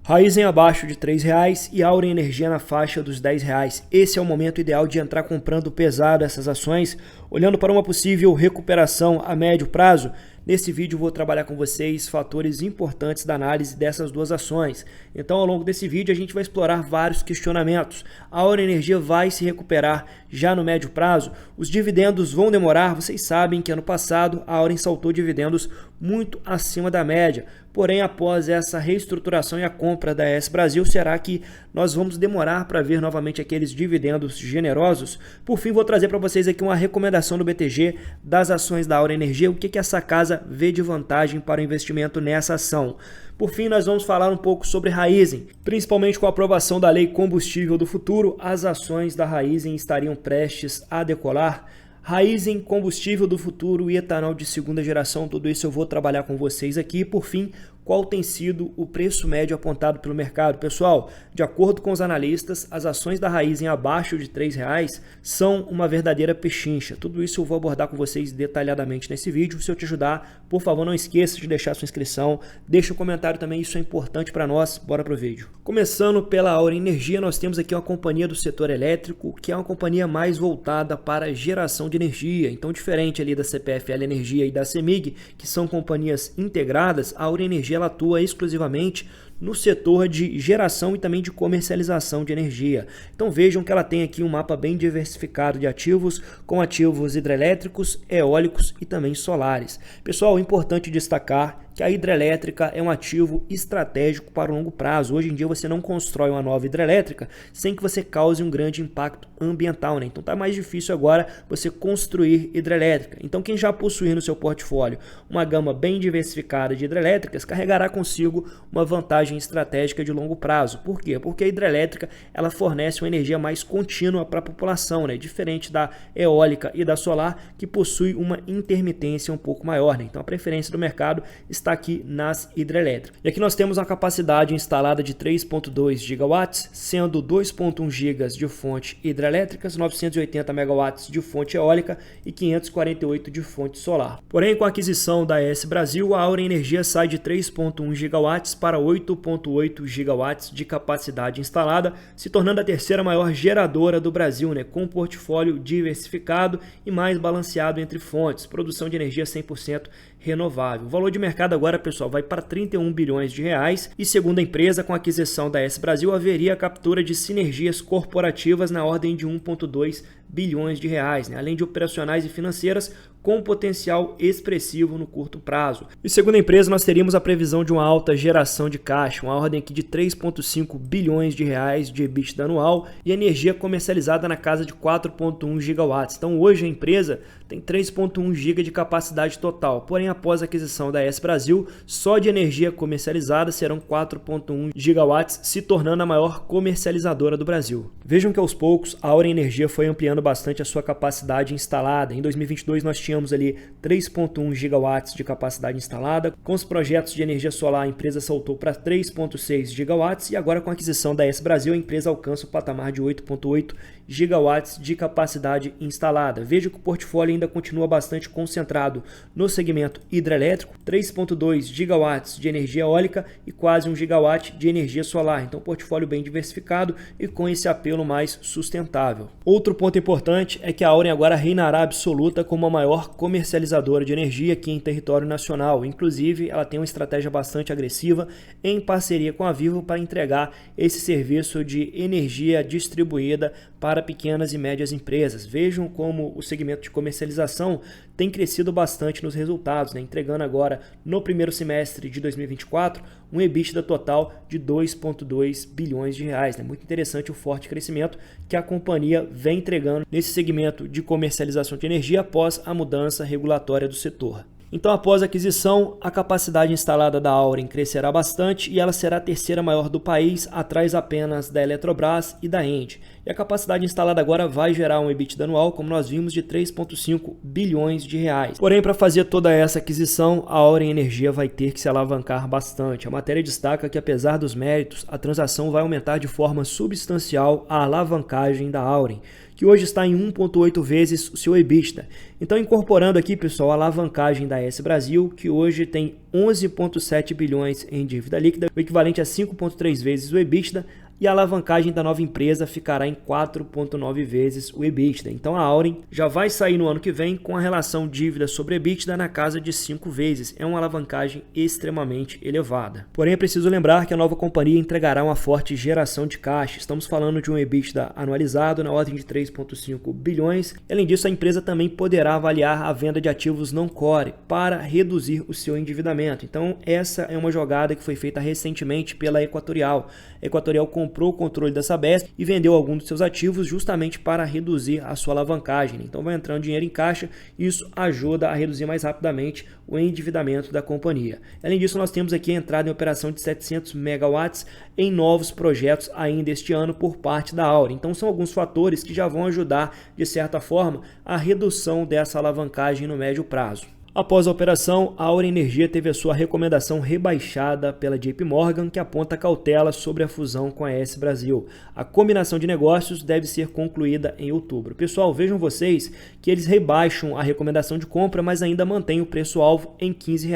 Raízen abaixo de R$3 e Auren Energia na faixa dos R$10. Esse é o momento ideal de entrar comprando pesado essas ações, olhando para uma possível recuperação a médio prazo. Nesse vídeo vou trabalhar com vocês fatores importantes da análise dessas duas ações. Então ao longo desse vídeo a gente vai explorar vários questionamentos. A Auren Energia vai se recuperar já no médio prazo? Os dividendos vão demorar? Vocês sabem que ano passado a Auren saltou dividendos muito acima da média. Porém, após essa reestruturação e a compra da ES Brasil, será que nós vamos demorar para ver novamente aqueles dividendos generosos? Por fim, vou trazer para vocês aqui uma recomendação do BTG das ações da Auren Energia, o que essa casa vê de vantagem para o investimento nessa ação. Por fim, nós vamos falar um pouco sobre Raízen. Principalmente com a aprovação da Lei Combustível do Futuro, as ações da Raízen estariam prestes a decolar. Raízen, combustível do futuro e etanol de segunda geração, tudo isso eu vou trabalhar com vocês aqui. Por fim, qual tem sido o preço médio apontado pelo mercado? Pessoal, de acordo com os analistas, as ações da Raízen abaixo de R$3 são uma verdadeira pechincha. Tudo isso eu vou abordar com vocês detalhadamente nesse vídeo. Se eu te ajudar, por favor, não esqueça de deixar sua inscrição, deixa um comentário também, isso é importante para nós. Bora pro vídeo. Começando pela Auren Energia, nós temos aqui uma companhia do setor elétrico, que é uma companhia mais voltada para geração de energia. Então, diferente ali da CPFL Energia e da CEMIG, que são companhias integradas, a Auren Energia ela atua exclusivamente no setor de geração e também de comercialização de energia. Então vejam que ela tem aqui um mapa bem diversificado de ativos, com ativos hidrelétricos, eólicos e também solares. Pessoal, é importante destacar que a hidrelétrica é um ativo estratégico para o longo prazo. Hoje em dia você não constrói uma nova hidrelétrica sem que você cause um grande impacto ambiental, né? Então tá mais difícil agora você construir hidrelétrica. Então quem já possuir no seu portfólio uma gama bem diversificada de hidrelétricas carregará consigo uma vantagem estratégica de longo prazo. Por quê? Porque a hidrelétrica ela fornece uma energia mais contínua para a população, né? Diferente da eólica e da solar, que possui uma intermitência um pouco maior, né? Então a preferência do mercado está aqui nas hidrelétricas. E aqui nós temos uma capacidade instalada de 3,2 gigawatts, sendo 2,1 gigas de fonte hidrelétricas, 980 megawatts de fonte eólica e 548 de fonte solar. Porém, com a aquisição da ES Brasil, a Auren Energia sai de 3,1 gigawatts para 8,8 gigawatts de capacidade instalada, se tornando a terceira maior geradora do Brasil, né, com um portfólio diversificado e mais balanceado entre fontes, produção de energia 100% renovável. O valor de mercado agora, pessoal, vai para 31 bilhões de reais e, segundo a empresa, com a aquisição da ES Brasil, haveria a captura de sinergias corporativas na ordem de 1,2 bilhões de reais, né? Além de operacionais e financeiras com potencial expressivo no curto prazo. E segundo a empresa, nós teríamos a previsão de uma alta geração de caixa, uma ordem aqui de 3,5 bilhões de reais de EBITDA anual e energia comercializada na casa de 4,1 gigawatts. Então hoje a empresa tem 3,1 GB de capacidade total, porém após a aquisição da ES Brasil, só de energia comercializada serão 4,1 gigawatts, se tornando a maior comercializadora do Brasil. Vejam que aos poucos a Auren Energia foi ampliando bastante a sua capacidade instalada. Em 2022 nós tínhamos ali 3,1 gigawatts de capacidade instalada. Com os projetos de energia solar, a empresa saltou para 3,6 gigawatts e agora com a aquisição da ES Brasil, a empresa alcança o patamar de 8,8 gigawatts de capacidade instalada. Veja que o portfólio ainda continua bastante concentrado no segmento hidrelétrico, 3,2 gigawatts de energia eólica e quase 1 gigawatt de energia solar. Então, portfólio bem diversificado e com esse apelo mais sustentável. Outro ponto importante é que a Auren agora reinará absoluta como a maior comercializadora de energia aqui em território nacional. Inclusive, ela tem uma estratégia bastante agressiva em parceria com a Vivo para entregar esse serviço de energia distribuída para pequenas e médias empresas. Vejam como o segmento de comercialização tem crescido bastante nos resultados, né? Entregando agora no primeiro semestre de 2024 um EBITDA total de 2,2 bilhões de reais. Né? Muito interessante o forte crescimento que a companhia vem entregando nesse segmento de comercialização de energia após a mudança regulatória do setor. Então, após a aquisição, a capacidade instalada da Auren crescerá bastante e ela será a terceira maior do país, atrás apenas da Eletrobras e da ENGIE. E a capacidade instalada agora vai gerar um EBITDA anual, como nós vimos, de 3,5 bilhões de reais. Porém, para fazer toda essa aquisição, a Auren Energia vai ter que se alavancar bastante. A matéria destaca que, apesar dos méritos, a transação vai aumentar de forma substancial a alavancagem da Auren, que hoje está em 1,8 vezes o seu EBITDA. Então, incorporando aqui, pessoal, a alavancagem da da AES Brasil, que hoje tem 11,7 bilhões em dívida líquida, o equivalente a 5,3 vezes o EBITDA, e a alavancagem da nova empresa ficará em 4,9 vezes o EBITDA. Então a Auren já vai sair no ano que vem com a relação dívida sobre EBITDA na casa de 5 vezes. É uma alavancagem extremamente elevada. Porém, é preciso lembrar que a nova companhia entregará uma forte geração de caixa. Estamos falando de um EBITDA anualizado na ordem de 3,5 bilhões. Além disso, a empresa também poderá avaliar a venda de ativos não core para reduzir o seu endividamento. Então essa é uma jogada que foi feita recentemente pela Equatorial. A Equatorial comprou o controle da Sabesp e vendeu alguns dos seus ativos justamente para reduzir a sua alavancagem. Então vai entrando dinheiro em caixa e isso ajuda a reduzir mais rapidamente o endividamento da companhia. Além disso, nós temos aqui a entrada em operação de 700 megawatts em novos projetos ainda este ano por parte da Auren. Então são alguns fatores que já vão ajudar, de certa forma, a redução dessa alavancagem no médio prazo. Após a operação, a Auren Energia teve a sua recomendação rebaixada pela JP Morgan, que aponta cautela sobre a fusão com a AES Brasil. A combinação de negócios deve ser concluída em outubro. Pessoal, vejam vocês que eles rebaixam a recomendação de compra, mas ainda mantêm o preço-alvo em R$ 15,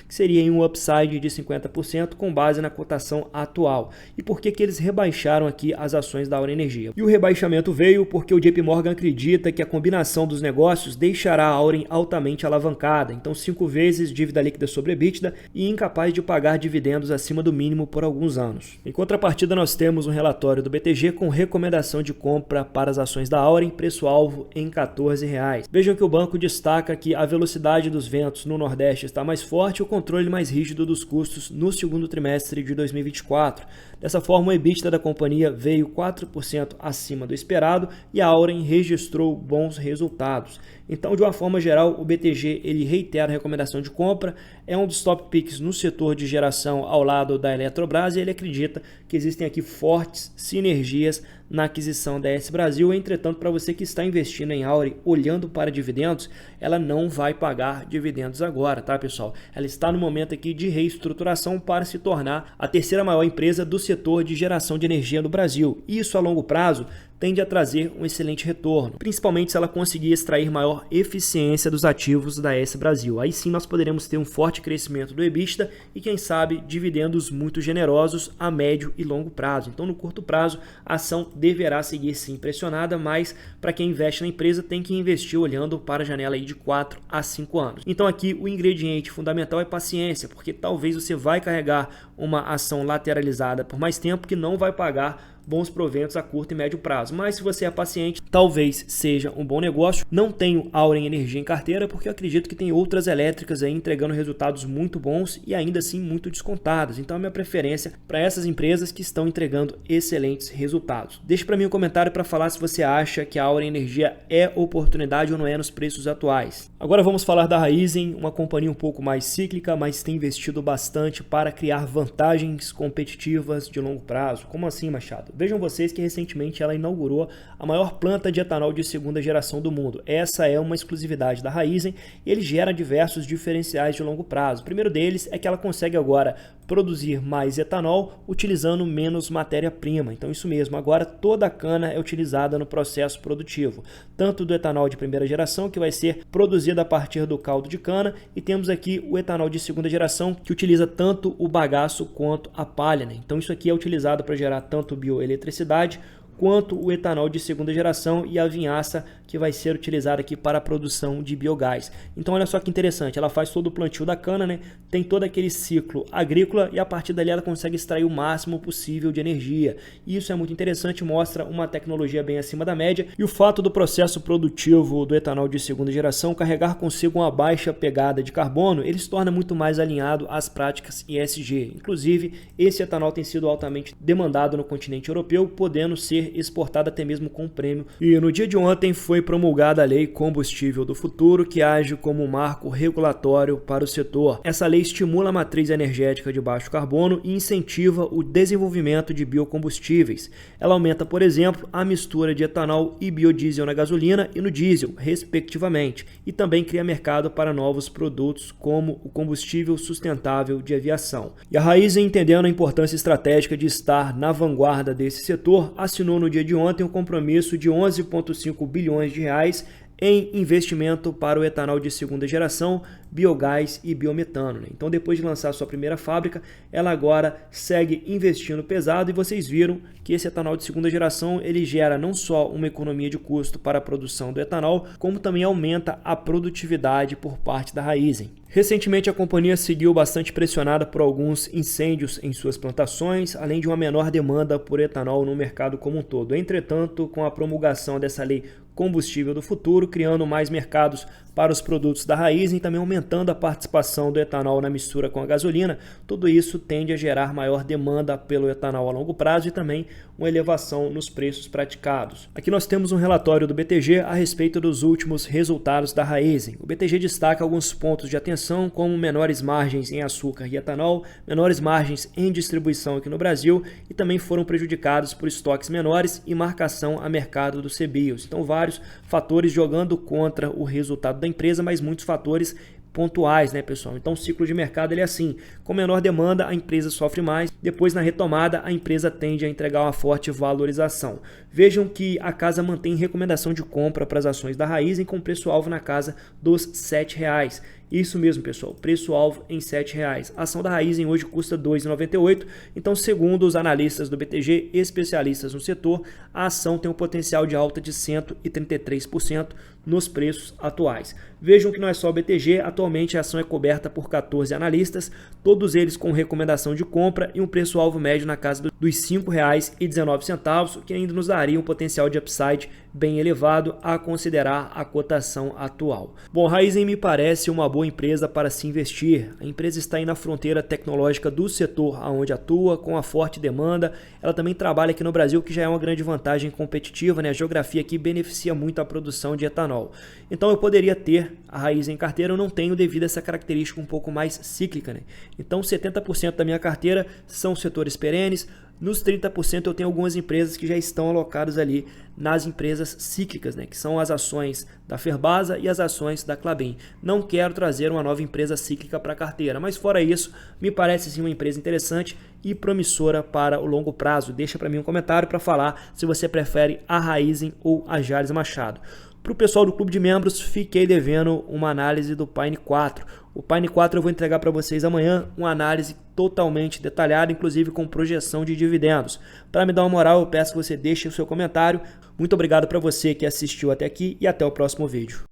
que seria em um upside de 50% com base na cotação atual. E por que eles rebaixaram aqui as ações da Auren Energia? E o rebaixamento veio porque o JP Morgan acredita que a combinação dos negócios deixará a Auren altamente alavancada. Então 5 vezes dívida líquida sobre EBITDA e incapaz de pagar dividendos acima do mínimo por alguns anos. Em contrapartida, nós temos um relatório do BTG com recomendação de compra para as ações da Auren, preço-alvo em R$ 14. Vejam que o banco destaca que a velocidade dos ventos no Nordeste está mais forte e o controle mais rígido dos custos no segundo trimestre de 2024. Dessa forma, o EBITDA da companhia veio 4% acima do esperado e a Auren registrou bons resultados. Então, de uma forma geral, o BTG ele reitera a recomendação de compra, é um dos top picks no setor de geração ao lado da Eletrobras e ele acredita que existem aqui fortes sinergias na aquisição da AES Brasil. Entretanto, para você que está investindo em Auren olhando para dividendos, ela não vai pagar dividendos agora, tá, pessoal? Ela está no momento aqui de reestruturação para se tornar a terceira maior empresa do setor de geração de energia no Brasil. Isso a longo prazo tende a trazer um excelente retorno, principalmente se ela conseguir extrair maior eficiência dos ativos da AES Brasil. Aí sim nós poderemos ter um forte crescimento do EBITDA e, quem sabe, dividendos muito generosos a médio e longo prazo. Então, no curto prazo, a ação deverá seguir sim pressionada, mas para quem investe na empresa tem que investir olhando para a janela aí de 4 a 5 anos. Então aqui o ingrediente fundamental é paciência, porque talvez você vai carregar uma ação lateralizada por mais tempo que não vai pagar bons proventos a curto e médio prazo. Mas se você é paciente, talvez seja um bom negócio. Não tenho Auren Energia em carteira porque eu acredito que tem outras elétricas aí entregando resultados muito bons e ainda assim muito descontados. Então a minha preferência para essas empresas que estão entregando excelentes resultados. Deixe para mim um comentário para falar se você acha que a Auren Energia é oportunidade ou não é nos preços atuais. Agora vamos falar da Raízen, uma companhia um pouco mais cíclica, mas tem investido bastante para criar vantagens competitivas de longo prazo. Como assim, Machado? Vejam vocês que recentemente ela inaugurou a maior planta de etanol de segunda geração do mundo. Essa é uma exclusividade da Raízen e ele gera diversos diferenciais de longo prazo. O primeiro deles é que ela consegue agora produzir mais etanol utilizando menos matéria-prima. Então isso mesmo, agora toda a cana é utilizada no processo produtivo, tanto do etanol de primeira geração, que vai ser produzido a partir do caldo de cana, e temos aqui o etanol de segunda geração, que utiliza tanto o bagaço quanto a palha, né? Então isso aqui é utilizado para gerar tanto bioeletricidade quanto o etanol de segunda geração e a vinhaça, que vai ser utilizada aqui para a produção de biogás. Então olha só que interessante, ela faz todo o plantio da cana, né? Tem todo aquele ciclo agrícola e a partir dali ela consegue extrair o máximo possível de energia. Isso é muito interessante, mostra uma tecnologia bem acima da média, e o fato do processo produtivo do etanol de segunda geração carregar consigo uma baixa pegada de carbono, ele se torna muito mais alinhado às práticas ESG. Inclusive, esse etanol tem sido altamente demandado no continente europeu, podendo ser exportado até mesmo com prêmio. E no dia de ontem foi promulgada a Lei Combustível do Futuro, que age como um marco regulatório para o setor. Essa lei estimula a matriz energética de baixo carbono e incentiva o desenvolvimento de biocombustíveis. Ela aumenta, por exemplo, a mistura de etanol e biodiesel na gasolina e no diesel, respectivamente, e também cria mercado para novos produtos como o combustível sustentável de aviação. E a Raízen, entendendo a importância estratégica de estar na vanguarda desse setor, assinou no dia de ontem um compromisso de 11,5 bilhões de reais em investimento para o etanol de segunda geração, biogás e biometano. Então, depois de lançar sua primeira fábrica, ela agora segue investindo pesado e vocês viram que esse etanol de segunda geração ele gera não só uma economia de custo para a produção do etanol, como também aumenta a produtividade por parte da Raízen. Recentemente, a companhia seguiu bastante pressionada por alguns incêndios em suas plantações, além de uma menor demanda por etanol no mercado como um todo. Entretanto, com a promulgação dessa lei combustível do futuro, criando mais mercados para os produtos da Raízen e também aumentando a participação do etanol na mistura com a gasolina, tudo isso tende a gerar maior demanda pelo etanol a longo prazo e também uma elevação nos preços praticados. Aqui nós temos um relatório do BTG a respeito dos últimos resultados da Raízen. O BTG destaca alguns pontos de atenção, como menores margens em açúcar e etanol, menores margens em distribuição aqui no Brasil e também foram prejudicados por estoques menores e marcação a mercado dos CBIOS. Então, vários fatores jogando contra o resultado da empresa, mas muitos fatores pontuais, né, pessoal? Então, o ciclo de mercado ele é assim: com menor demanda, a empresa sofre mais, depois na retomada, a empresa tende a entregar uma forte valorização. Vejam que a casa mantém recomendação de compra para as ações da Raízen com preço-alvo na casa dos R$ 7,00. Isso mesmo, pessoal, preço-alvo em R$ 7,00. A ação da Raízen hoje custa R$ 2,98, então, segundo os analistas do BTG, especialistas no setor, a ação tem um potencial de alta de 133% nos preços atuais. Vejam que não é só o BTG, atualmente a ação é coberta por 14 analistas, todos eles com recomendação de compra e um preço-alvo médio na casa dos R$ 5,19, o que ainda nos daria um potencial de upside bem elevado a considerar a cotação atual. Bom, a Raízen me parece uma boa empresa para se investir. A empresa está aí na fronteira tecnológica do setor onde atua, com a forte demanda. Ela também trabalha aqui no Brasil, que já é uma grande vantagem competitiva, né? A geografia aqui beneficia muito a produção de etanol. Então eu poderia ter a Raízen em carteira, eu não tenho devido a essa característica um pouco mais cíclica, né? Então 70% da minha carteira são setores perenes. Nos 30% eu tenho algumas empresas que já estão alocadas ali nas empresas cíclicas, né, que são as ações da Ferbasa e as ações da Klabin. Não quero trazer uma nova empresa cíclica para a carteira, mas fora isso, me parece sim uma empresa interessante e promissora para o longo prazo. Deixa para mim um comentário para falar se você prefere a Raízen ou a Jalles Machado. Para o pessoal do clube de membros, fiquei devendo uma análise do Pine 4. O Pine 4 eu vou entregar para vocês amanhã, uma análise totalmente detalhada, inclusive com projeção de dividendos. Para me dar uma moral, eu peço que você deixe o seu comentário. Muito obrigado para você que assistiu até aqui e até o próximo vídeo.